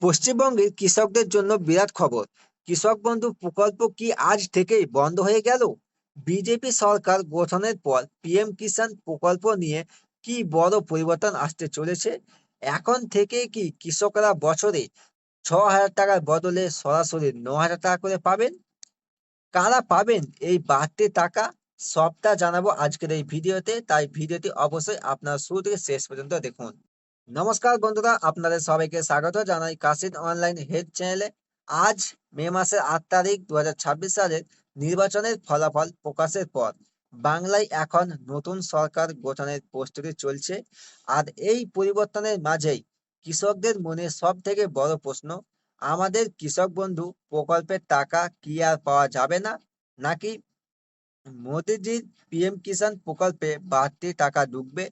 পশ্চিমবঙ্গের কৃষকদের জন্য বিরাট খবর। কৃষক বন্ধু প্রকল্প কি আজ থেকেই বন্ধ হয়ে গেল? বিজেপি সরকার গঠনের পর পিএম কিষাণ প্রকল্প নিয়ে কি বড় পরিবর্তন আসতে চলেছে? এখন থেকে কি কৃষকরা বছরে 6,000 টাকার বদলে সরাসরি 9,000 টাকা করে পাবেন? কারা পাবেন এই বাড়তি টাকা? সবটা জানাবো আজকের এই ভিডিওতে, তাই ভিডিওটি অবশ্যই আপনারা শুরু থেকে শেষ পর্যন্ত দেখুন। নমস্কার বন্ধুরা, আপনাদের সবাইকে স্বাগত জানাই কাশিদ অনলাইন হেড চ্যানেলে। আজ মে মাসের 8 তারিখ 2026 সালের নির্বাচনের ফলাফল প্রকাশের পর বাংলায় এখন নতুন সরকার গঠনের প্রস্তুতি চলছে। আর এই পরিবর্তনের মাঝেই কৃষকদের মনে সব থেকে বড় প্রশ্ন, আমাদের কৃষক বন্ধু প্রকল্পের টাকা কি আর পাওয়া যাবে না, নাকি মোদিজির পিএম কিষাণ প্রকল্পে বাড়তি টাকা ঢুকবে?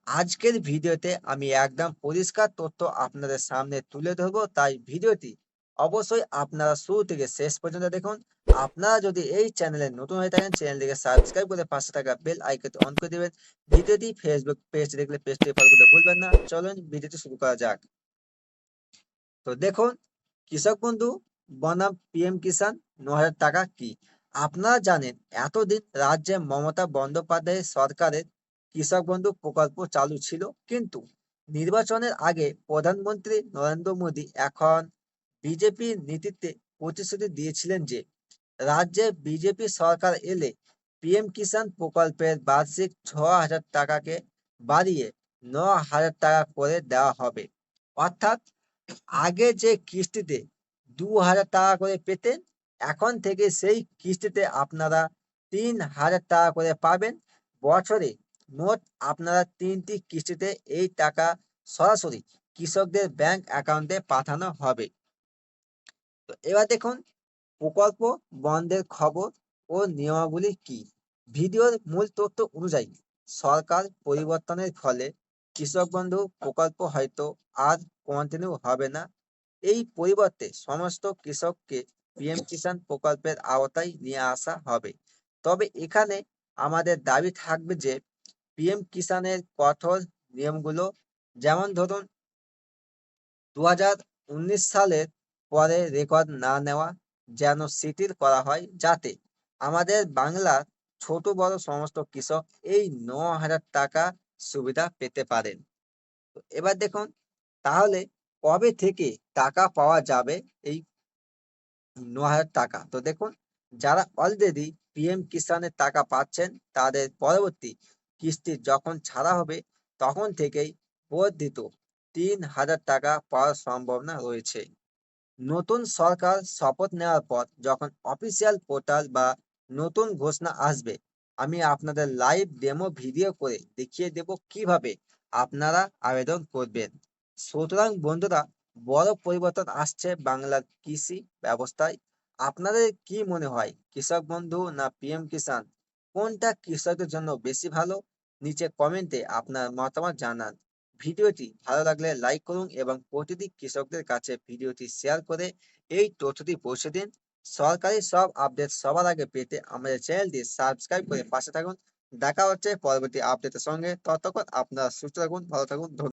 আজকের ভিডিওতে আমি একদম পরিষ্কার তথ্য আপনাদের সামনে তুলে ধরবো, তাই ভিডিওটি অবশ্যই আপনারা শুরু থেকে শেষ পর্যন্ত দেখুন। আপনারা যদি এই চ্যানেলে নতুন হয়ে থাকেন, চ্যানেলটিকে সাবস্ক্রাইব করে পাশে থাকা বেল আইকনটি অন করে দিবেন। ভিডিওটি ফেসবুক পেজ দেখলে পেজটি ফলো করতে ভুলবেন না। চলুন ভিডিওটি শুরু করা যাক। তো দেখুন, কৃষক বন্ধু বনাম পিএম কিষাণ 9,000 টাকা কি? আপনারা জানেন, এতদিন রাজ্যে মমতা বন্দ্যোপাধ্যায়ের সরকারের কৃষক বন্ধু প্রকল্প চালু ছিল, কিন্তু নির্বাচনের আগে প্রধানমন্ত্রী নরেন্দ্র মোদী এখন বিজেপির নেতৃত্বে প্রতিশ্রুতি দিয়েছিলেন যে রাজ্যে বিজেপি সরকার এলে পিএম কিষাণ প্রকল্পের বার্ষিক 6,000 টাকাকে বাড়িয়ে 9,000 টাকা করে দেওয়া হবে। অর্থাৎ আগে যে কিস্তিতে 2,000 টাকা করে পেতেন, এখন থেকে সেই কিস্তিতে আপনারা 3,000 টাকা করে পাবেন। বছরে মোট আপনারা 3টি কিস্তিতে এই টাকা সরাসরি কৃষকদের ব্যাংক অ্যাকাউন্টে পাঠানো হবে। তো এবার দেখুন, প্রকল্প বন্ধের খবর ও নিয়মাবলী কি। ভিডিওর মূল তথ্য অনুযায়ী সরকার পরিবর্তনের ফলে কৃষক বন্ধু প্রকল্প হয়তো আর কন্টিনিউ হবে না। এই পরিবর্তে সমস্ত কৃষককে পিএম কিষাণ প্রকল্পের আওতায় নিয়ে আসা হবে। তবে এখানে আমাদের দাবি থাকবে যে পিএম কিষাণের কঠোর নিয়মগুলো, যেমন ধরুন 2019 সালের পরে রেকর্ড না নেওয়া যেন শিথিল করা হয়, যাতে আমাদের বাংলার ছোট বড় সমস্ত কৃষক এই 9,000 টাকা সুবিধা পেতে পারেন। তো এবার দেখুন, তাহলে কবে থেকে টাকা পাওয়া যাবে এই 9,000 টাকা? তো দেখুন, যারা অলরেডি পিএম কিষাণের টাকা পাচ্ছেন তাদের পরবর্তী কিস্তি যখন ছাড়া হবে তখন থেকেই বর্ধিত 3,000 টাকা পাওয়ার সম্ভাবনা রয়েছে। নতুন সরকার শপথ নেওয়ার পর যখন অফিসিয়াল পোর্টাল বা নতুন ঘোষণা আসবে, আমি আপনাদের লাইভ ডেমো ভিডিও করে দেখিয়ে দেব কিভাবে আপনারা আবেদন করবেন। সুতরাং বন্ধুরা, বড় পরিবর্তন আসছে বাংলার কৃষি ব্যবস্থায়। আপনাদের কি মনে হয়, কৃষক বন্ধু না পিএম কিষাণ, কোনটা কৃষকদের জন্য বেশি ভালো? নিচে কমেন্টে আপনার মতামত জানান। ভিডিওটি ভালো লাগলে লাইক করুন এবং প্রতিটি কৃষকদের কাছে ভিডিওটি শেয়ার করে এই তথ্যটি পৌঁছে দিন। সরকারি সব আপডেট সবার আগে পেতে আমাদের চ্যানেলটি সাবস্ক্রাইব করে পাশে থাকুন। দেখা হচ্ছে পরবর্তী আপডেটের সঙ্গে। ততক্ষণ আপনারা সুস্থ থাকুন, ভালো থাকুন। ধন্যবাদ।